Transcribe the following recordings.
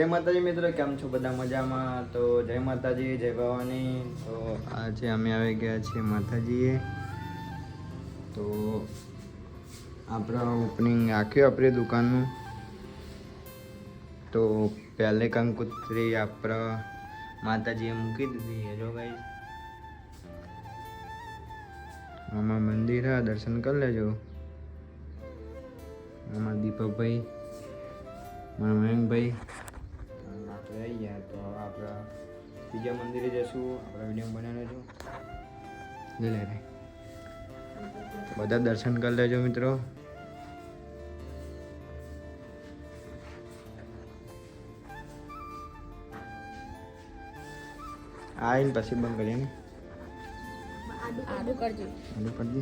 માતાજી મિત્રો, કેમ છો બધા? મજામાં? તો જય માતાજી, જય ભવાની. તો આજે અમે આવી ગયા છીએ માતાજીએ. તો આપણા ઓપનિંગ રાખ્યું આપણી દુકાનનું. તો પહેલે કંકોત્રી આપણા માતાજીએ મૂકી દીધી. હેલો ગાઈસ, આમાં મંદિર છે, દર્શન કરી લેજો. આમાં દીપકભાઈ, મારા મયંકભાઈ આપણે આવી ગયા. તો આપણે બીજા મંદિરે જઈશું. આપણા વિડીયો બનાવી લેજો. લે બધા દર્શન કરી લેજો મિત્રો. આવીને પછી બંધ કરીએ ને. આડું કરજો. આડું કરજો.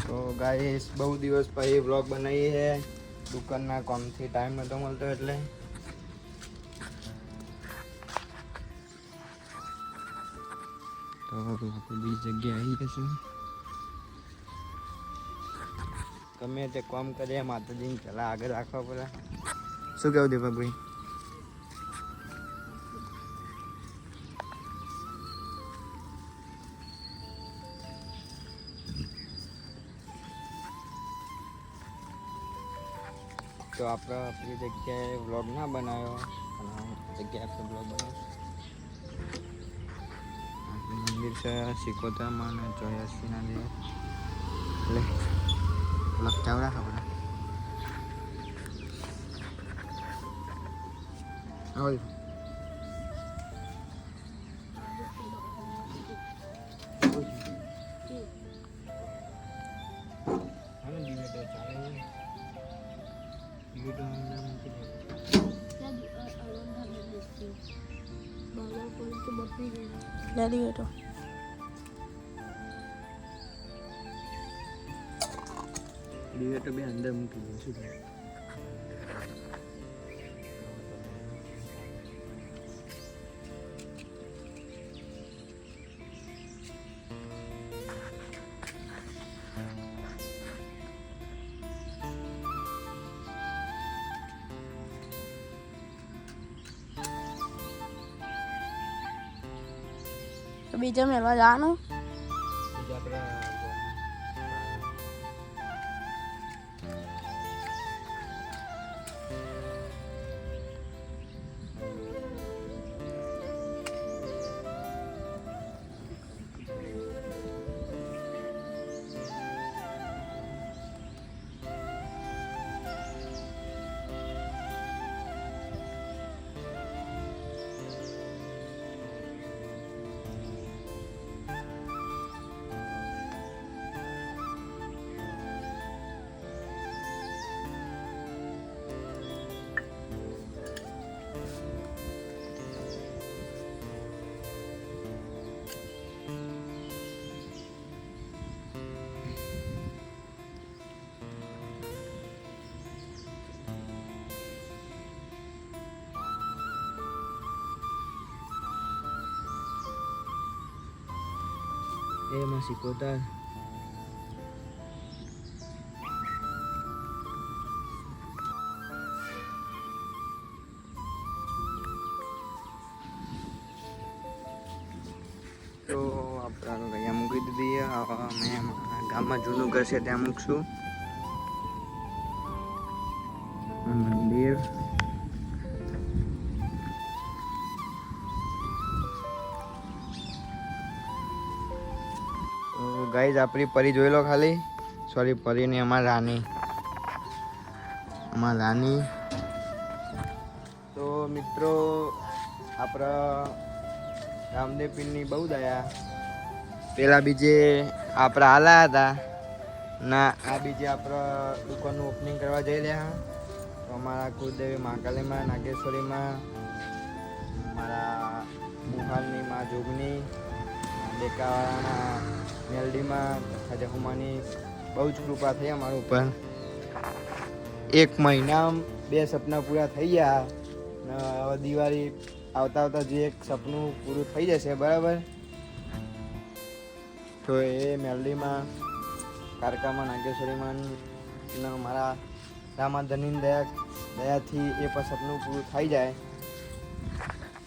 તો ગાઈસ, બહુ દિવસ પછી વ્લોગ બનાવીએ છે. દુકાનના કામથી ટાઈમ નતો મળતો એટલે. તો આપણે બીજી જગ્યાએ આવી જશું. ગમે તે કામ કરીએ માતાજીને પહેલાં આગળ રાખવા પડે. શું કહેવું દીપકભાઈ? તો આપણે આપણી જગ્યાએ વ્લોગ ના બનાવ્યો, અને જગ્યાએ આપણે વ્લોગ બનાવ્યો. મંદિર છે સિકોતરમાં અને 84ના દે એટલે વ્લોગ ચાવડા ખબર હોય. Dari itu. Dia tu biar anda mungkin sudah. બીજા મેળવા જવાનું. Masih kota. તો આપણે અહીંયા મૂકી દીધી. મેં ગામમાં જૂનું ઘર છે ત્યાં મૂકશું મંદિર. ગાઈઝ, આપણી પરી જોઈ લો ખાલી. સોરી, પરી ને અમારી રાની. તો મિત્રો, આપણા રામદેવ પીરની બહુ દયા. પેલા બીજે આપણે હાલા હતા ના, આ બીજે આપણે દુકાનનું ઓપનિંગ કરવા જઈ રહ્યા. તો અમારા કુળદેવી મહાકાલીમાં, નાગેશ્વરીમાં, મારા બુહારની માં જોગની, ડેકાવાળાના મેલડીમાં, ખજહુમાની બહુ જ કૃપા થઈ અમારા ઉપર. 1 મહિનામાં 2 સપના પૂરા થઈ ગયા. હવે દિવાળી આવતા જે એક સપનું પૂરું થઈ જશે, બરાબર. તો એ મેલડીમાં કારકામાં નાગેશ્વરીમાં મારા રામાધનની દયાથી એ પણ સપનું પૂરું થઈ જાય.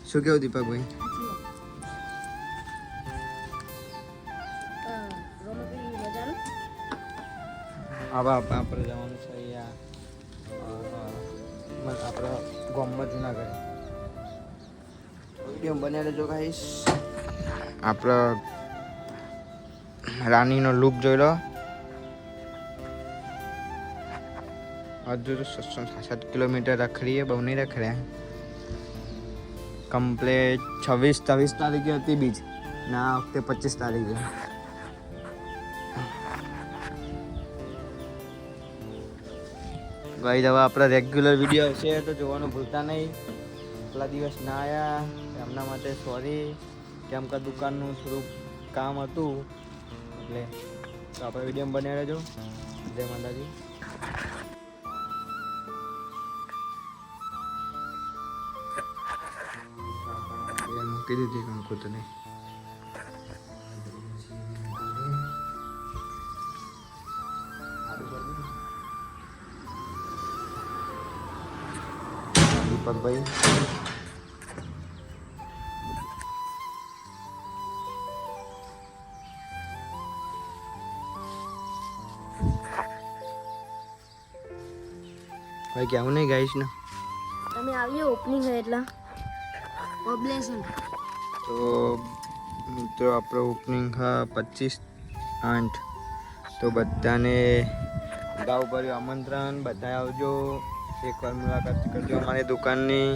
શું કેવું દીપકભાઈ? હવે આપણે જવાનું છે અહીંયા આપણે ગામમાં જુનાગઢ. વિડીયો બને રહેજો ગાઈસ. આપણે રાનીનો લુક જોઈ લો. હજુ 7 કિલોમીટર રખડીએ, બહુ નહીં રખડ્યા. કમ્પ્લેટ 26-23 તારીખે હતી બીજ ને આ વખતે 25 તારીખે. ગાઈસ હવે આપણા રેગ્યુલર વિડીયો હશે તો જોવાનું ભૂલતા નહીં. એટલા દિવસ ના આવ્યા એમના માટે સોરી, કેમ કે દુકાનનું થોડુંક કામ હતું એટલે. તો આપણે વિડીયો બને રહેજો. જય માતાજી. મૂકી દીધી કંકુ તને. દીપકભાઈ ભાઈ કેવું નહીં ગાઈશ ને તમે આવીએ ઓપનિંગ છે એટલે ઓબ્લેશન. તો મિત્રો આપણો ઓપનિંગ હા 25/8. તો બધાને ગાવ ભર્યું આમંત્રણ. બધા આવજો, એકવાર મુલાકાત કરજો અમારી દુકાનની.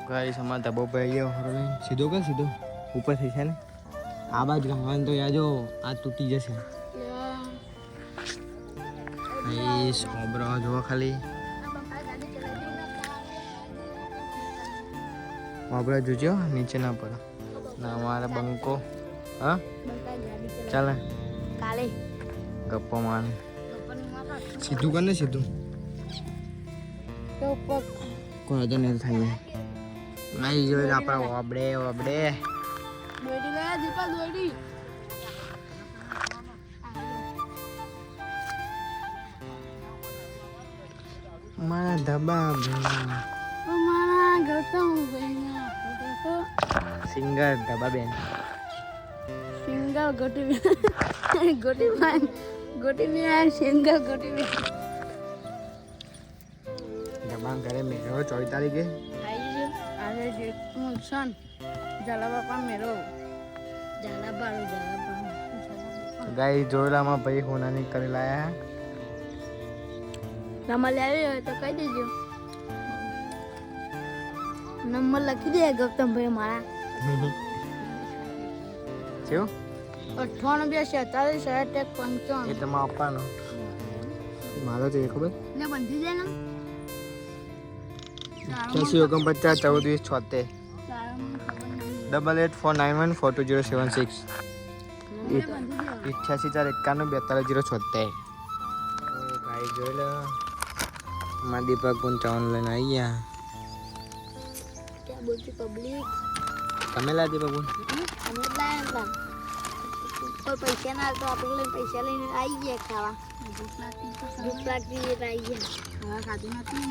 ગાઈસ અમારા ધબોભાઈ આવ્યો સીધો કર, સીધો ઉપરથી છે ને આ બાજુ ગાવાનું તો યાજો આ તૂટી જશે. ગાઈસ ઓબરા જોવા ખાલી ઓબરા જોજો નીચે ના પડે ના અમારા બંકો. હા ચાલે કાલે ગપ્પો માર. સીધું કર ને સીધું. તો ઉપર કોઈ તો નહીં થાય. નહીં જોઈ આપણા ઓબડે ઓબડે દોડી લે દીપા દોડી. મારા ધબા મારા ગૌતમ ભાઈના ફોટો સિંગર ધબા બેન સિંગલ ગોટી ગોટી બેન ગોટી બેન સિંગલ ગોટી બેન ધબા ઘરે મેળો 24 તારીખે આવી ગયો. આજે જે મુલશન ઝાલા બાપા મેરો ઝાલા બાપા ગાઈ જોયેલામાં ભાઈ હોનાની કરી લાયા. નંબર લાવી હોય તો કહી દેજો. નંબર લખી દે ગૌતમભાઈ મારા. કેવું 98 એ તમારે આપવાનો મારો તો એ ખબર ને બંધી જાય ને 84 8849142076 8841924076. ગાઈ જોઈ લો માં દીપક પૂંચાવન લઈને આવી ગયા. क्या बोलती पब्लिक તમે લા દીપક પૂન અમે લાયા કોઈ પૈસા ના તો આપણે લઈને પૈસા લઈને આવી ગયા ખાવા. ભૂખ લાગતી એટલે આવી ગયા. હા ખાધું નથી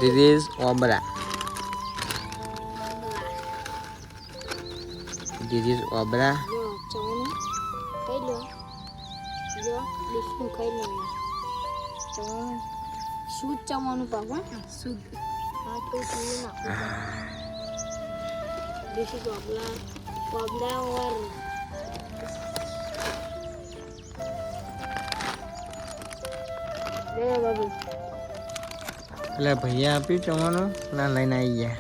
ધીસ ઇઝ ઓબરા. ધીસ ઇઝ ઓબરા. ચવાનું ખાઈ લો. જો ડિશનું ખાઈ લો. ચવાનું શુદ્ધ ચવાનું પાક શુદ્ધ. હા તો શુદ્ધ નાખો. This is Wabla or बाबू એટલે ભૈયા આપ્યું જવાનું ના લઈને આવી ગયા.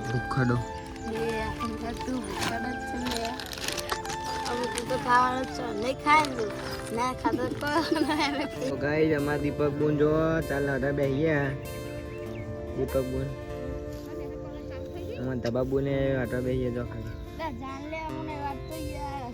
ભૂખડો તો ગાઈસ અમારા દીપક બોન જો ચાલ હવે બેસી ગયા. દીપક બોન અમારા ધબા બોને આટો બેસી જો ખાલી જાન લે અમને વાત તો યાર